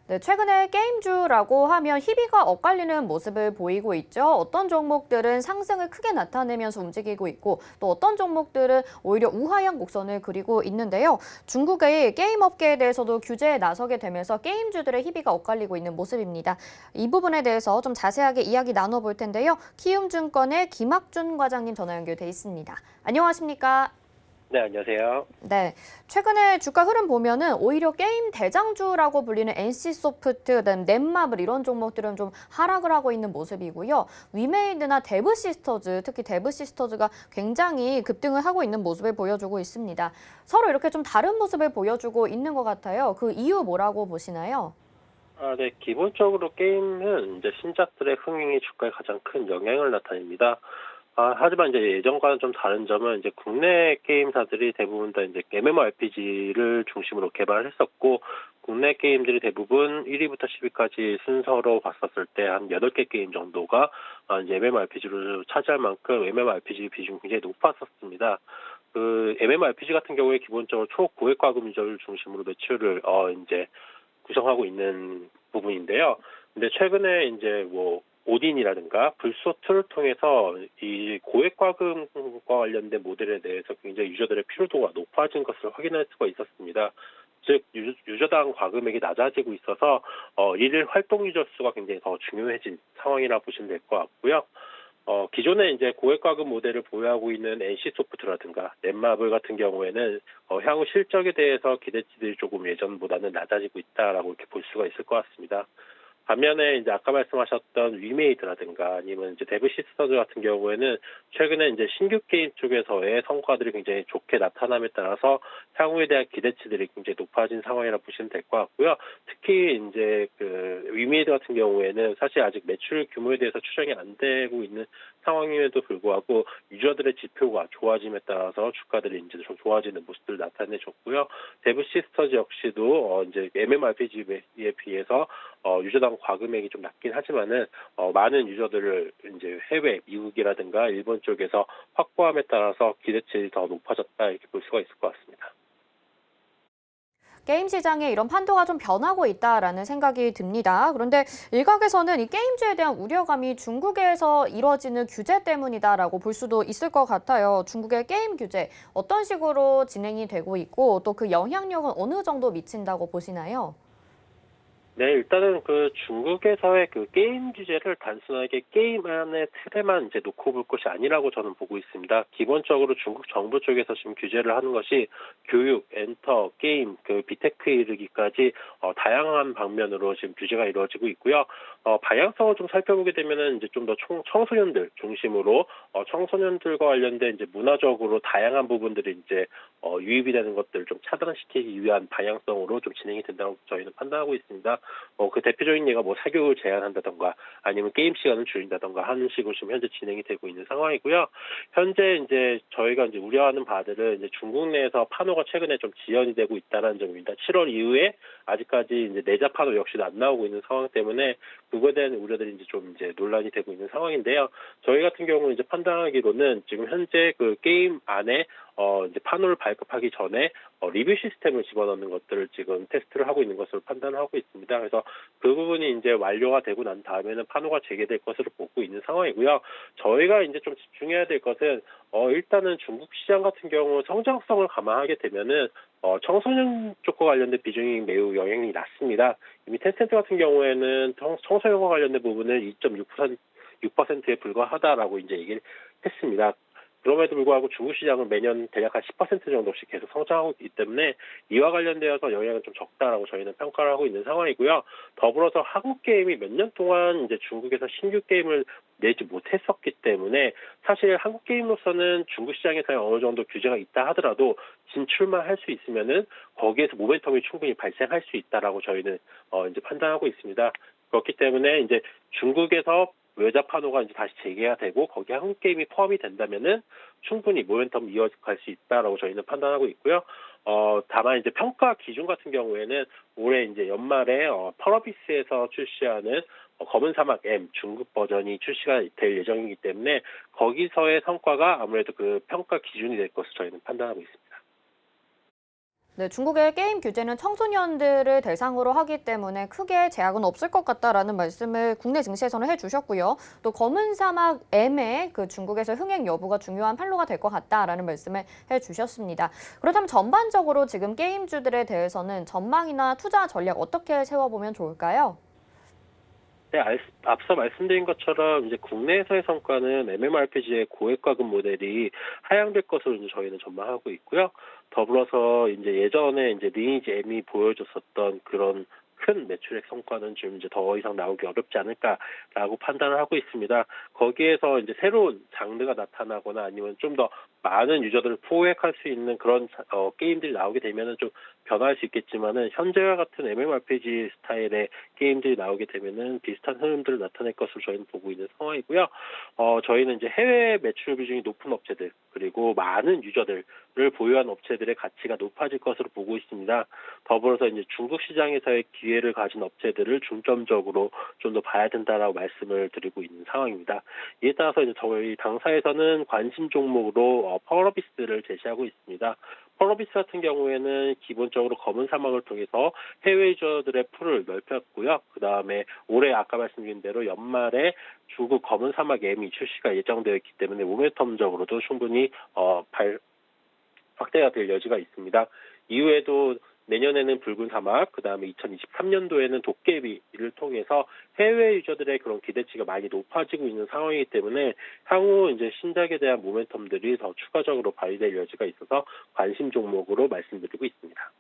네, 최근에 게임주라고 하면 희비가 엇갈리는 모습을 보이고 있죠. 어떤 종목들은 상승을 크게 나타내면서 움직이고 있고 또 어떤 종목들은 오히려 우하향 곡선을 그리고 있는데요. 중국의 게임 업계에 대해서도 규제에 나서게 되면서 게임주들의 희비가 엇갈리고 있는 모습입니다. 이 부분에 대해서 좀 자세하게 이야기 나눠볼 텐데요. 키움증권의 김학준 과장님 전화 연결돼 있습니다. 안녕하십니까? 네, 안녕하세요. 네, 최근에 주가 흐름 보면은 오히려 게임 대장주라고 불리는 NC소프트, 그다음 넷마블 이런 종목들은 좀 하락을 하고 있는 모습이고요. 위메이드나 데브시스터즈, 특히 데브시스터즈가 굉장히 급등을 하고 있는 모습을 보여주고 있습니다. 서로 이렇게 좀 다른 모습을 보여주고 있는 것 같아요. 그 이유 뭐라고 보시나요? 네, 기본적으로 게임은 이제 신작들의 흥행이 주가에 가장 큰 영향을 나타냅니다. 하지만 이제 예전과는 좀 다른 점은 이제 국내 게임사들이 대부분 다 이제 MMORPG를 중심으로 개발을 했었고, 국내 게임들이 대부분 1위부터 10위까지 순서로 봤었을 때 한 8개 게임 정도가 이제 MMORPG로 차지할 만큼 MMORPG 비중이 굉장히 높았었습니다. 그 MMORPG 같은 경우에 기본적으로 초고액 과금제를 중심으로 매출을 이제 구성하고 있는 부분인데요. 근데 최근에 이제 뭐 오딘이라든가 불소트를 통해서 이 고액 과금과 관련된 모델에 대해서 굉장히 유저들의 피로도가 높아진 것을 확인할 수가 있었습니다. 즉 유저당 과금액이 낮아지고 있어서 일일 활동 유저 수가 굉장히 더 중요해진 상황이라 보시면 될 것 같고요. 기존에 이제 고액 과금 모델을 보유하고 있는 NC소프트라든가 넷마블 같은 경우에는 향후 실적에 대해서 기대치들이 조금 예전보다는 낮아지고 있다라고 이렇게 볼 수가 있을 것 같습니다. 반면에 이제 아까 말씀하셨던 위메이드라든가 아니면 이제 데브시스터즈 같은 경우에는 최근에 이제 신규 게임 쪽에서의 성과들이 굉장히 좋게 나타남에 따라서 향후에 대한 기대치들이 굉장히 높아진 상황이라 보시면 될 것 같고요. 특히 이제 그 위메이드 같은 경우에는 사실 아직 매출 규모에 대해서 추정이 안 되고 있는 상황임에도 불구하고 유저들의 지표가 좋아짐에 따라서 주가들이 이제 좀 좋아지는 모습들을 나타내줬고요. 데브시스터즈 역시도 이제 MMORPG에 비해서 유저당 과금액이 좀 낮긴 하지만은 많은 유저들을 이제 해외 미국이라든가 일본 쪽에서 확보함에 따라서 기대치가 더 높아졌다 이렇게 볼 수가 있을 것 같습니다. 게임 시장에 이런 판도가 좀 변하고 있다라는 생각이 듭니다. 그런데 일각에서는 이 게임주에 대한 우려감이 중국에서 이뤄지는 규제 때문이다라고 볼 수도 있을 것 같아요. 중국의 게임 규제 어떤 식으로 진행이 되고 있고 또 그 영향력은 어느 정도 미친다고 보시나요? 네, 일단은 그 중국에서의 그 게임 규제를 단순하게 게임 안의 틀에만 이제 놓고 볼 것이 아니라고 저는 보고 있습니다. 기본적으로 중국 정부 쪽에서 지금 규제를 하는 것이 교육, 엔터, 게임, 그 비테크에 이르기까지 다양한 방면으로 지금 규제가 이루어지고 있고요. 방향성을 좀 살펴보게 되면은 이제 좀 더 청소년들 중심으로 청소년들과 관련된 이제 문화적으로 다양한 부분들이 이제 유입이 되는 것들을 좀 차단시키기 위한 방향성으로 좀 진행이 된다고 저희는 판단하고 있습니다. 그 대표적인 예가 뭐 사교육을 제한한다던가 아니면 게임 시간을 줄인다던가 하는 식으로 지금 현재 진행이 되고 있는 상황이고요. 현재 이제 저희가 이제 우려하는 바들은 이제 중국 내에서 판호가 최근에 좀 지연이 되고 있다는 점입니다. 7월 이후에 아직까지 이제 내자 판호 역시도 안 나오고 있는 상황 때문에 그거에 대한 우려들이 이제 좀 이제 논란이 되고 있는 상황인데요. 저희 같은 경우는 이제 판단하기로는 지금 현재 그 게임 안에 이제 판호를 발급하기 전에 리뷰 시스템을 집어넣는 것들을 지금 테스트를 하고 있는 것으로 판단하고 있습니다. 그래서 그 부분이 이제 완료가 되고 난 다음에는 판호가 재개될 것으로 보고 있는 상황이고요. 저희가 이제 좀 집중해야 될 것은 일단은 중국 시장 같은 경우 성장성을 감안하게 되면은 청소년 쪽과 관련된 비중이 매우 영향이 낮습니다. 이미 텐센트 같은 경우에는 청소년과 관련된 부분을 2.6%에 불과하다라고 이제 얘기를 했습니다. 그럼에도 불구하고 중국 시장은 매년 대략 한 10% 정도씩 계속 성장하고 있기 때문에 이와 관련되어서 영향은 좀 적다라고 저희는 평가를 하고 있는 상황이고요. 더불어서 한국 게임이 몇 년 동안 이제 중국에서 신규 게임을 내지 못했었기 때문에 사실 한국 게임으로서는 중국 시장에서 어느 정도 규제가 있다 하더라도 진출만 할 수 있으면은 거기에서 모멘텀이 충분히 발생할 수 있다라고 저희는 이제 판단하고 있습니다. 그렇기 때문에 이제 중국에서 외자 판호가 이제 다시 재개가 되고 거기에 한국 게임이 포함이 된다면은 충분히 모멘텀 이어갈 수 있다라고 저희는 판단하고 있고요. 다만 이제 평가 기준 같은 경우에는 올해 이제 연말에 펄어비스에서 출시하는 검은 사막 M 중국 버전이 출시가 될 예정이기 때문에 거기서의 성과가 아무래도 그 평가 기준이 될 것으로 저희는 판단하고 있습니다. 네, 중국의 게임 규제는 청소년들을 대상으로 하기 때문에 크게 제약은 없을 것 같다라는 말씀을 국내 증시에서는 해주셨고요. 또 검은 사막 M의 그 중국에서 흥행 여부가 중요한 판로가 될 것 같다라는 말씀을 해주셨습니다. 그렇다면 전반적으로 지금 게임주들에 대해서는 전망이나 투자 전략 어떻게 세워보면 좋을까요? 네, 앞서 말씀드린 것처럼 이제 국내에서의 성과는 MMORPG의 고액 과금 모델이 하향될 것으로 이제 저희는 전망하고 있고요. 더불어서 이제 예전에 이제 리니지 M이 보여줬었던 그런 큰 매출액 성과는 좀 이제 더 이상 나오기 어렵지 않을까라고 판단을 하고 있습니다. 거기에서 이제 새로운 장르가 나타나거나 아니면 좀 더 많은 유저들을 포획할 수 있는 그런 게임들이 나오게 되면은 좀 변화할 수 있겠지만은 현재와 같은 MMORPG 스타일의 게임들이 나오게 되면은 비슷한 흐름들을 나타낼 것으로 저희는 보고 있는 상황이고요. 저희는 이제 해외 매출 비중이 높은 업체들 그리고 많은 유저들을 보유한 업체들의 가치가 높아질 것으로 보고 있습니다. 더불어서 이제 중국 시장에서의 기회를 가진 업체들을 중점적으로 좀 더 봐야 된다라고 말씀을 드리고 있는 상황입니다. 이에 따라서 이제 저희 당사에서는 관심 종목으로 펄어비스를 제시하고 있습니다. 펄어비스 같은 경우에는 기본적으로 검은 사막을 통해서 해외 유저들의 풀을 넓혔고요. 그 다음에 올해 아까 말씀드린 대로 연말에 중국 검은 사막 M이 출시가 예정되어 있기 때문에 모멘텀적으로도 충분히 확대가 될 여지가 있습니다. 이후에도 내년에는 붉은 사막, 그 다음에 2023년도에는 도깨비를 통해서 해외 유저들의 그런 기대치가 많이 높아지고 있는 상황이기 때문에 향후 이제 신작에 대한 모멘텀들이 더 추가적으로 발휘될 여지가 있어서 관심 종목으로 말씀드리고 있습니다.